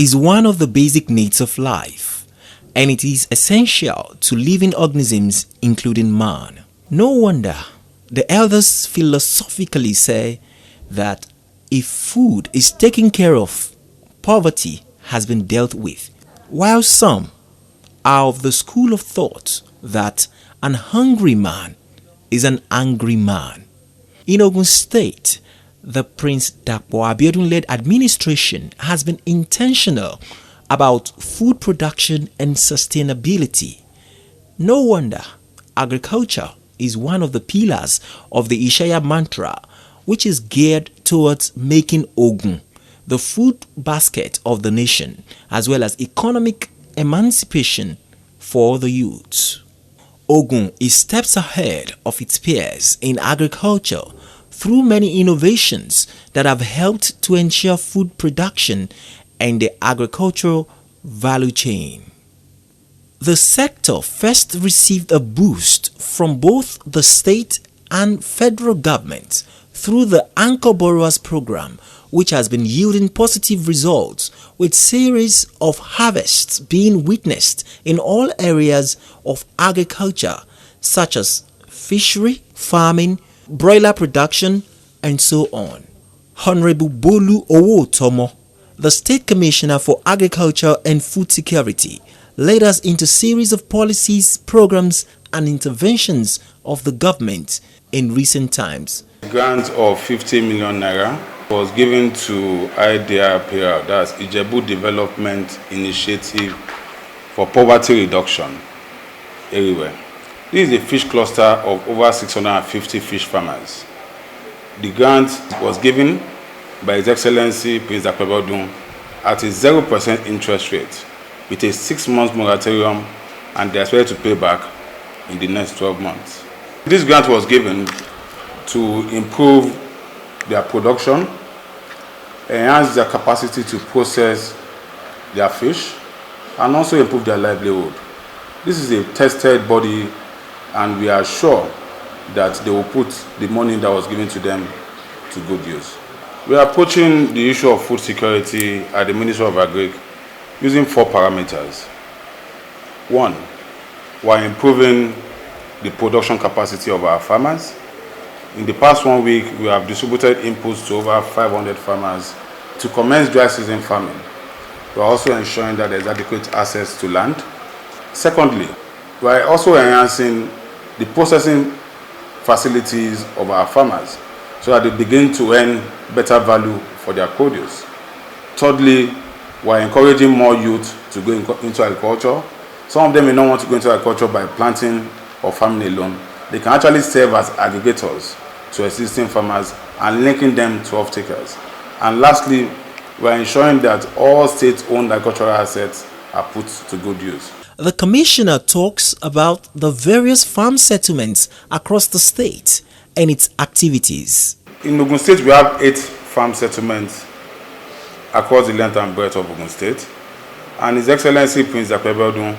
is one of the basic needs of life, and it is essential to living organisms including man. No wonder the elders philosophically say that if food is taken care of, poverty has been dealt with, while some are of the school of thought that an hungry man is an angry man. In Ogun State, the Prince Dapo Abiodun-led administration has been intentional about food production and sustainability. No wonder agriculture is one of the pillars of the Ishaya mantra, which is geared towards making Ogun the food basket of the nation, as well as economic emancipation for the youths. Ogun is steps ahead of its peers in agriculture through many innovations that have helped to ensure food production and the agricultural value chain. The sector first received a boost from both the state and federal government through the Anchor Borrowers Program, which has been yielding positive results, with series of harvests being witnessed in all areas of agriculture such as fishery, farming, broiler production, and so on. Honorable Bolu Owotomo, the State Commissioner for Agriculture and Food Security, led us into a series of policies, programs, and interventions of the government in recent times. A grant of 50 million naira was given to NTA Abeokuta, that's Ijebu Development Initiative for Poverty Reduction everywhere. This is a fish cluster of over 650 fish farmers. The grant was given by His Excellency Prince Abeokuta at a 0% interest rate with a 6-month moratorium, and they are expected to pay back in the next 12 months. This grant was given to improve their production, enhance their capacity to process their fish, and also improve their livelihood. This is a tested body, and we are sure that they will put the money that was given to them to good use. We are approaching the issue of food security at the Ministry of Agric using 4 parameters. 1, we're improving the production capacity of our farmers. In the past 1 week, we have distributed inputs to over 500 farmers to commence dry season farming. We are also ensuring that there is adequate access to land. Secondly, we are also enhancing the processing facilities of our farmers so that they begin to earn better value for their produce. Thirdly, we are encouraging more youth to go into agriculture. Some of them may not want to go into agriculture by planting or farming alone. They can actually serve as aggregators to existing farmers and linking them to off-takers. And lastly, we are ensuring that all state-owned agricultural assets are put to good use. The Commissioner talks about the various farm settlements across the state and its activities. In Ogun State, we have 8 farm settlements across the length and breadth of Ogun State. And His Excellency Prince Abeokuta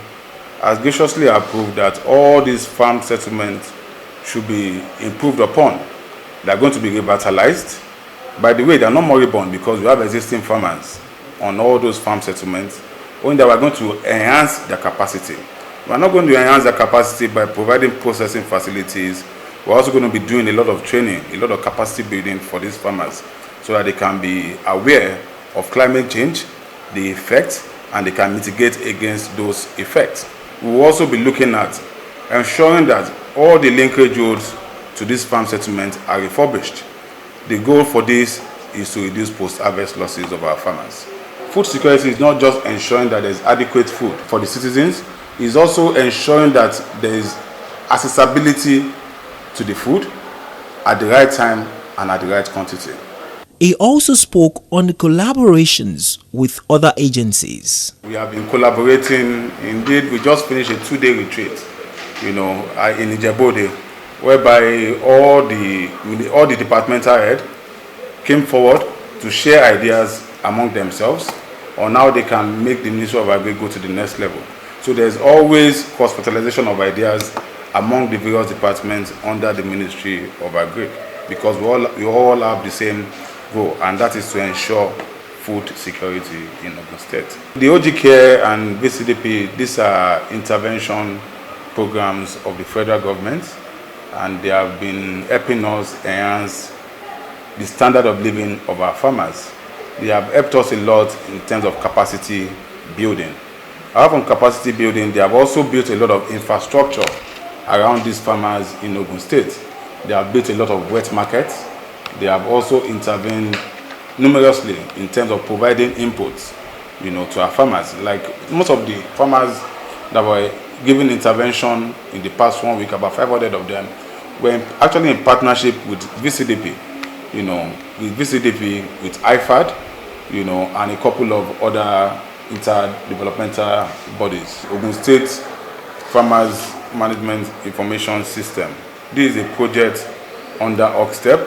has graciously approved that all these farm settlements should be improved upon. They are going to be revitalized. By the way, they are not moribund because we have existing farmers on all those farm settlements. Only that we are going to enhance their capacity. We are not going to enhance their capacity by providing processing facilities. We are also going to be doing a lot of training, a lot of capacity building for these farmers so that they can be aware of climate change, the effects, and they can mitigate against those effects. We will also be looking at ensuring that all the linkage roads to these farm settlements are refurbished. The goal for this is to reduce post-harvest losses of our farmers. Food security is not just ensuring that there is adequate food for the citizens, it is also ensuring that there is accessibility to the food at the right time and at the right quantity. He also spoke on the collaborations with other agencies. We have been collaborating. Indeed, we just finished a 2-day retreat, in Ijebu, whereby all the departmental heads came forward to share ideas among themselves on how they can make the Ministry of Agric go to the next level. So there's always cross-fertilization of ideas among the various departments under the Ministry of Agric, because we all have the same goal, and that is to ensure food security in Ogun State. The OG Care and VCDP, these are intervention programs of the federal government, and they have been helping us enhance the standard of living of our farmers. They have helped us a lot in terms of capacity building. Apart from capacity building, they have also built a lot of infrastructure around these farmers in Ogun State. They have built a lot of wet markets. They have also intervened numerously in terms of providing inputs, to our farmers. Like most of the farmers that were given intervention in the past 1 week, about 500 of them were actually in partnership with VCDP, with IFAD, and a couple of other interdevelopmental bodies. Ogun State Farmers Management Information System. This is a project under OXTEP.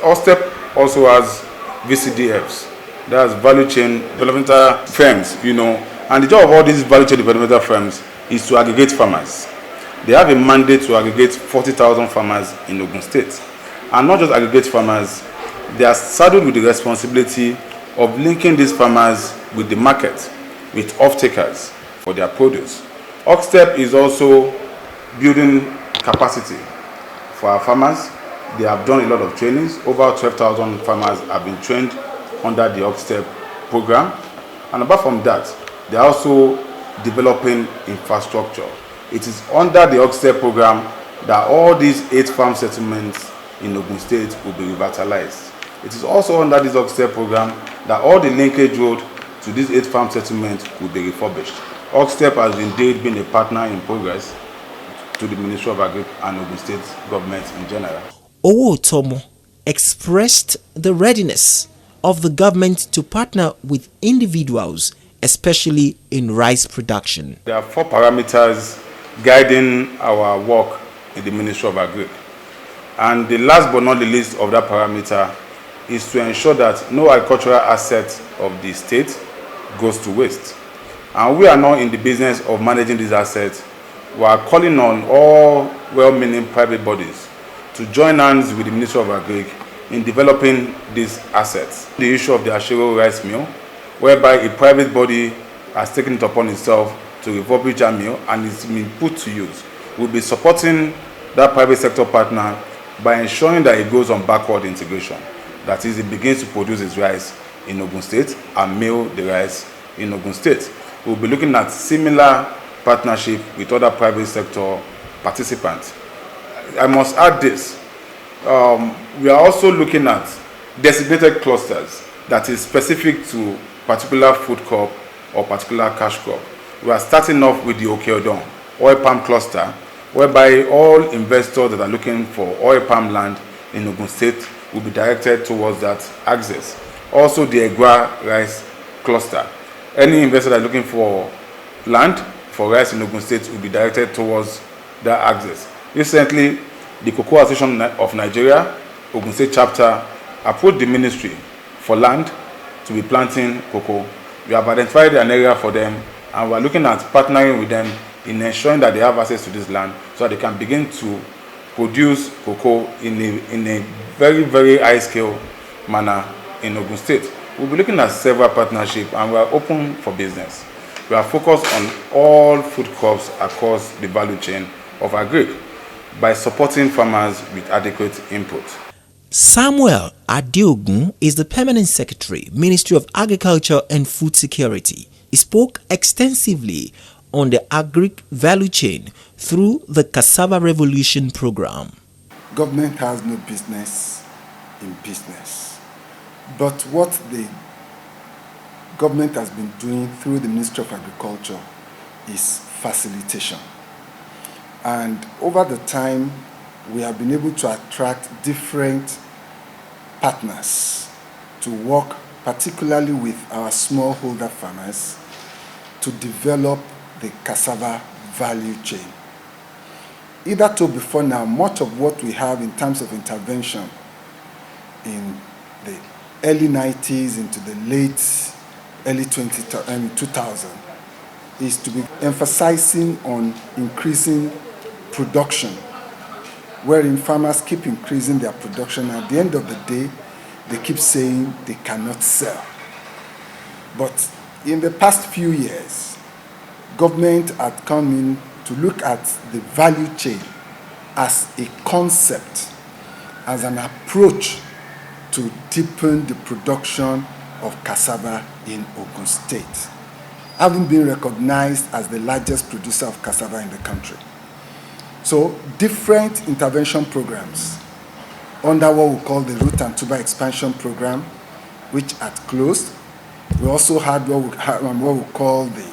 OXTEP also has VCDFs, that's value chain developmental firms, and the job of all these value chain developmental firms is to aggregate farmers. They have a mandate to aggregate 40,000 farmers in Ogun State. And not just aggregate farmers, they are saddled with the responsibility of linking these farmers with the market, with off-takers for their produce. OXTEP is also building capacity for our farmers. They have done a lot of trainings. Over 12,000 farmers have been trained under the OXTEP program. And apart from that, they are also developing infrastructure. It is under the OXTEP program that all these 8 farm settlements in Ogun State will be revitalized. It is also under this OXTEP program that all the linkage road to these 8 farm settlements will be refurbished. OXTEP has indeed been a partner in progress to the Ministry of Agric and Ogun State government in general. Owotomo expressed the readiness of the government to partner with individuals, especially in rice production. There are 4 parameters guiding our work in the Ministry of Agric. And the last but not the least of that parameter is to ensure that no agricultural asset of the state goes to waste. And we are not in the business of managing these assets. We are calling on all well-meaning private bodies to join hands with the Ministry of Agric in developing these assets. The issue of the Ashero rice mill, whereby a private body has taken it upon itself to refurbish a mill and it's been put to use. We'll be supporting that private sector partner by ensuring that it goes on backward integration. That is, it begins to produce its rice in Ogun State and mill the rice in Ogun State. We'll be looking at similar partnership with other private sector participants. I must add this. We are also looking at designated clusters that is specific to particular food crop or particular cash crop. We are starting off with the Okeodon oil palm cluster, whereby all investors that are looking for oil palm land in Ogun State will be directed towards that axis. Also the Egua rice cluster. Any investor that is looking for land for rice in Ogun State will be directed towards that axis. Recently, the Cocoa Association of Nigeria, Ogun State chapter, approached the ministry for land to be planting cocoa. We have identified an area for them, and we are looking at partnering with them in ensuring that they have access to this land so that they can begin to produce cocoa in a very, very high scale manner in Ogun State. We'll be looking at several partnerships, and we are open for business. We are focused on all food crops across the value chain of Agric by supporting farmers with adequate input. Samuel Adeogun is the Permanent Secretary, Ministry of Agriculture and Food Security. He spoke extensively on the Agric value chain through the Cassava Revolution program. Government has no business in business, but what the government has been doing through the Ministry of Agriculture is facilitation. And over the time, we have been able to attract different partners to work particularly with our smallholder farmers to develop the cassava value chain. Hitherto before now, much of what we have in terms of intervention in the early 90s into the early 2000 is to be emphasizing on increasing production, wherein farmers keep increasing their production. At the end of the day, they keep saying they cannot sell. But in the past few years, government had come in to look at the value chain as a concept, as an approach to deepen the production of cassava in Ogun State, having been recognized as the largest producer of cassava in the country. So different intervention programs under what we call the root and tuber expansion program, which had closed. We also had what we call the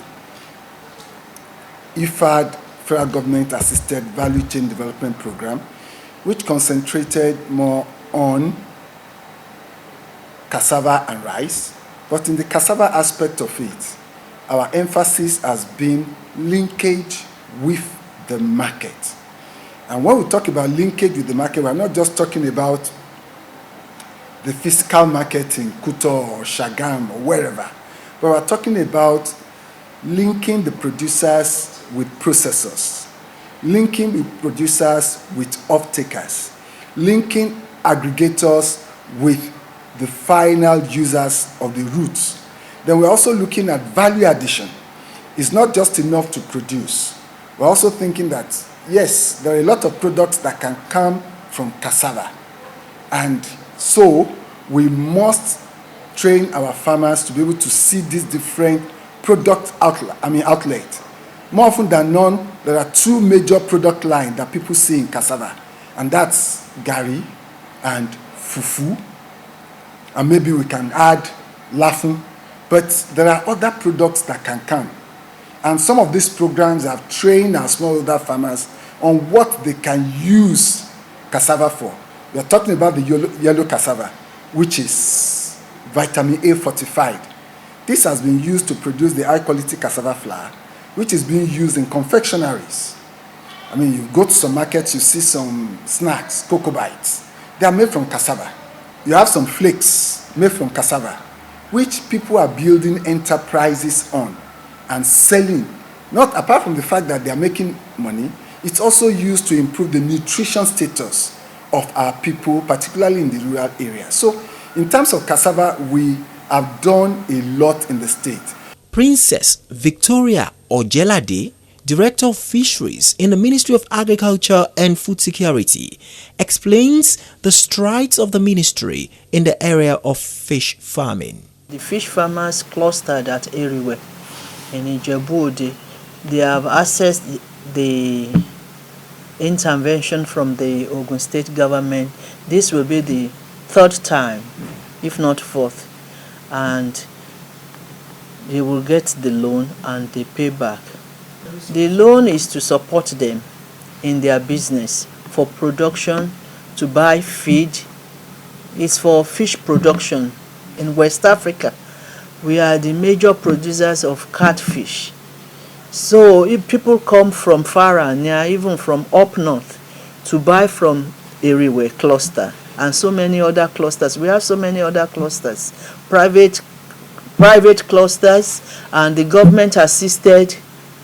IFAD, Federal Government Assisted Value Chain Development Program, which concentrated more on cassava and rice. But in the cassava aspect of it, our emphasis has been linkage with the market. And when we talk about linkage with the market, we're not just talking about the physical market in Kuto or Shagam or wherever, but we're talking about linking the producers with processors, linking the producers with off-takers, linking aggregators with the final users of the roots. Then we're also looking at value addition. It's not just enough to produce. We're also thinking that, yes, there are a lot of products that can come from cassava. And so we must train our farmers to be able to see these different product outlets. More often than not, there are two major product lines that people see in cassava, and that's gari and fufu. And maybe we can add lafun, but there are other products that can come. And some of these programs have trained our smallholder farmers on what they can use cassava for. We are talking about the yellow cassava, which is vitamin A fortified. This has been used to produce the high-quality cassava flour, which is being used in confectionaries. I mean, you go to some markets, you see some snacks, cocoa bites. They are made from cassava. You have some flakes made from cassava, which people are building enterprises on and selling. Not apart from the fact that they are making money, it's also used to improve the nutrition status of our people, particularly in the rural areas. So in terms of cassava, we have done a lot in the state. Princess Victoria Ojelade, Director of Fisheries in the Ministry of Agriculture and Food Security, explains the strides of the ministry in the area of fish farming. The fish farmers clustered at Eriwe in Ijebu-Ode, they have accessed the intervention from the Ogun State government. This will be the third time, if not fourth, and they will get the loan and the payback. The loan is to support them in their business for production, to buy feed. It's for fish production. In West Africa, we are the major producers of catfish. So if people come from far and near, even from up north, to buy from Eriwe cluster and so many other clusters, we have so many other clusters, private clusters and the government assisted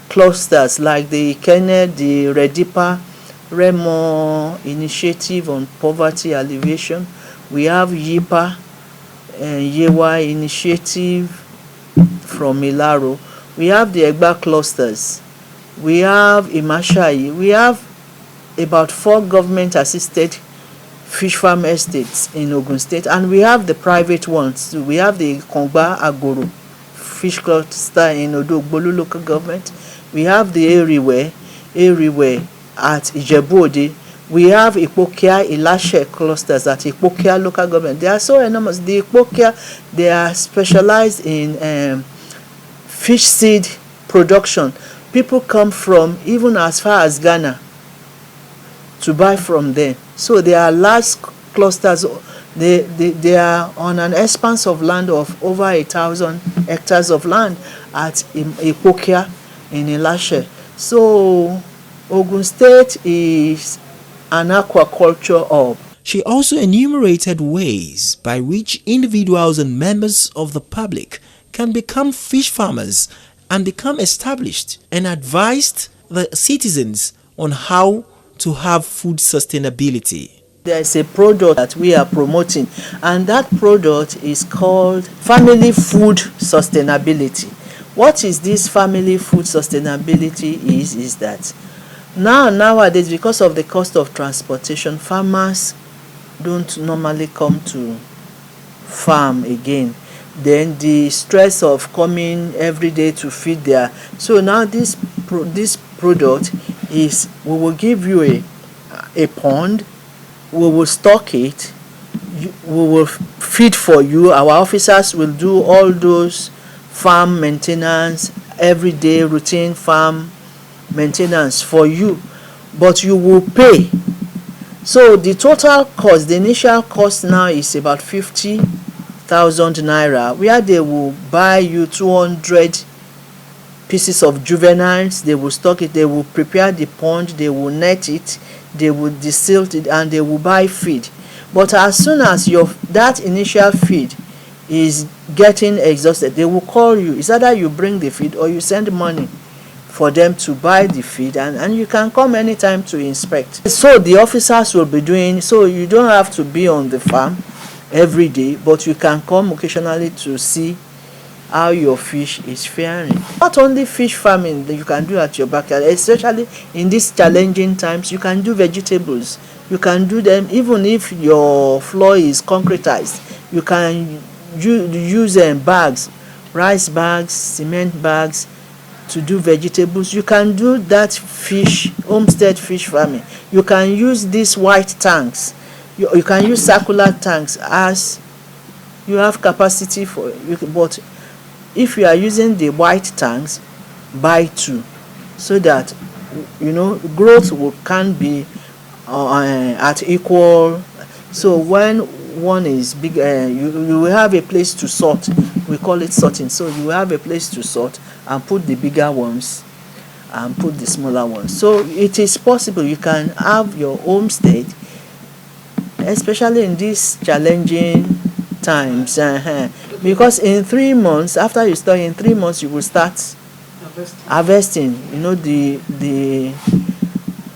clusters like the Kenneth, the Redipa, Remo Initiative on Poverty Alleviation. We have YIPA, Yewa Initiative from Ilaro. We have the Egba clusters. We have Imashai. We have about 4 government-assisted fish farm estates in Ogun State, and we have the private ones. We have the Kongba Agoro fish cluster in Odogbolu local government. We have the Eriwe at Ijebu-Ode. We have Ipokia Ilashe clusters at Ipokia local government. They are so enormous. The Ipokia, they are specialized in fish seed production. People come from even as far as Ghana to buy from them. So they are large clusters. They are on an expanse of land of over 1,000 hectares of land at Ipokia in Ilashe. So Ogun State is an aquaculture hub. She also enumerated ways by which individuals and members of the public can become fish farmers and become established, and advised the citizens on how to have food sustainability. There's a product that we are promoting, and that product is called family food sustainability. What is this family food sustainability is that nowadays, because of the cost of transportation, farmers don't normally come to farm again. Then the stress of coming every day to feed their, so now this product is, we will give you a pond, we will stock it, we will feed for you. Our officers will do all those farm maintenance, everyday routine farm maintenance for you, but you will pay. So the total cost, the initial cost now is about 50,000 naira, where they will buy you 200 pieces of juveniles, they will stock it, they will prepare the pond, they will net it, they will distill it, and they will buy feed. But as soon as that initial feed is getting exhausted, they will call you. It's either you bring the feed or you send money for them to buy the feed, and you can come anytime to inspect. So the officers will be doing, so you don't have to be on the farm every day, but you can come occasionally to see how your fish is faring. Not only fish farming that you can do at your backyard, especially in these challenging times, you can do vegetables. You can do them even if your floor is concretized. You can use bags, rice bags, cement bags to do vegetables. You can do that fish, homestead fish farming. You can use these white tanks. You can use circular tanks as you have capacity for. But if you are using the white tanks, buy two, so that growth can be at equal. So when one is big, you will have a place to sort. We call it sorting. So you will have a place to sort and put the bigger ones and put the smaller ones. So it is possible you can have your homestead, especially in these challenging times. Because in 3 months, after you start, in 3 months you will start harvesting.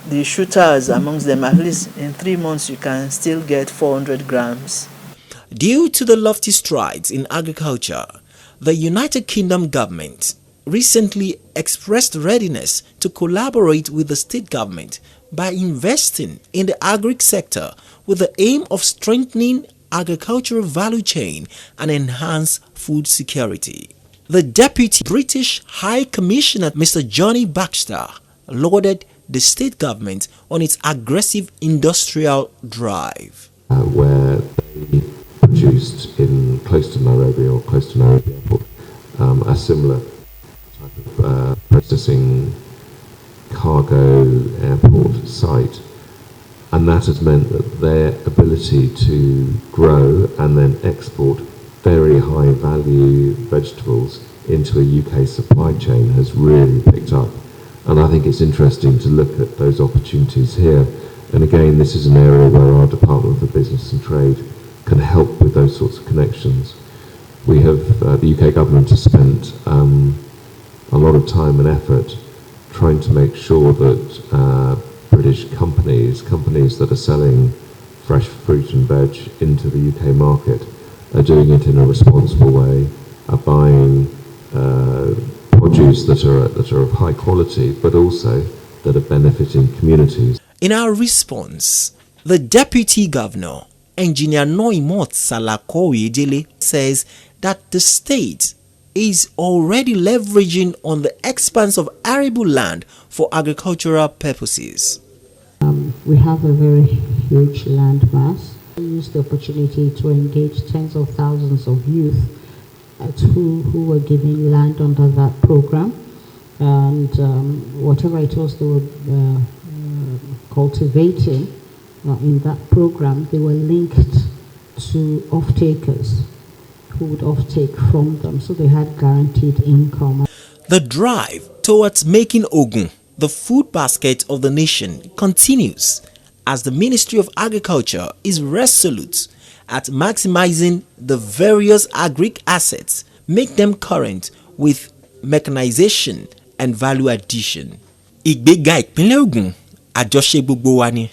The shooters amongst them, at least in 3 months you can still get 400 grams. Due to the lofty strides in agriculture, the United Kingdom government recently expressed readiness to collaborate with the state government by investing in the Agric sector with the aim of strengthening agricultural value chain and enhance food security. The Deputy British High Commissioner, Mr. Johnny Baxter, lauded the state government on its aggressive industrial drive. Where they produced close to Nairobi or close to Nairobi Airport a similar type of processing cargo airport site. And that has meant that their ability to grow and then export very high value vegetables into a UK supply chain has really picked up. And I think it's interesting to look at those opportunities here. And again, this is an area where our Department for Business and Trade can help with those sorts of connections. We have, the UK government has spent a lot of time and effort trying to make sure that British companies that are selling fresh fruit and veg into the UK market are doing it in a responsible way, are buying produce that are of high quality, but also that are benefiting communities. In our response, the Deputy Governor, Engineer Noimot Salakoyedele, says that the state is already leveraging on the expanse of arable land for agricultural purposes. We have a very huge land mass. We use the opportunity to engage tens of thousands of youth who were given land under that program, and whatever it was they were cultivating in that program, they were linked to off-takers who would off-take from them, so they had guaranteed income. The drive towards making Ogun the food basket of the nation continues as the Ministry of Agriculture is resolute at maximizing the various agric assets, make them current with mechanization and value addition. Ìgbéga ìpínlẹ̀ Ògùn, àjọṣe gbogbo wa ni.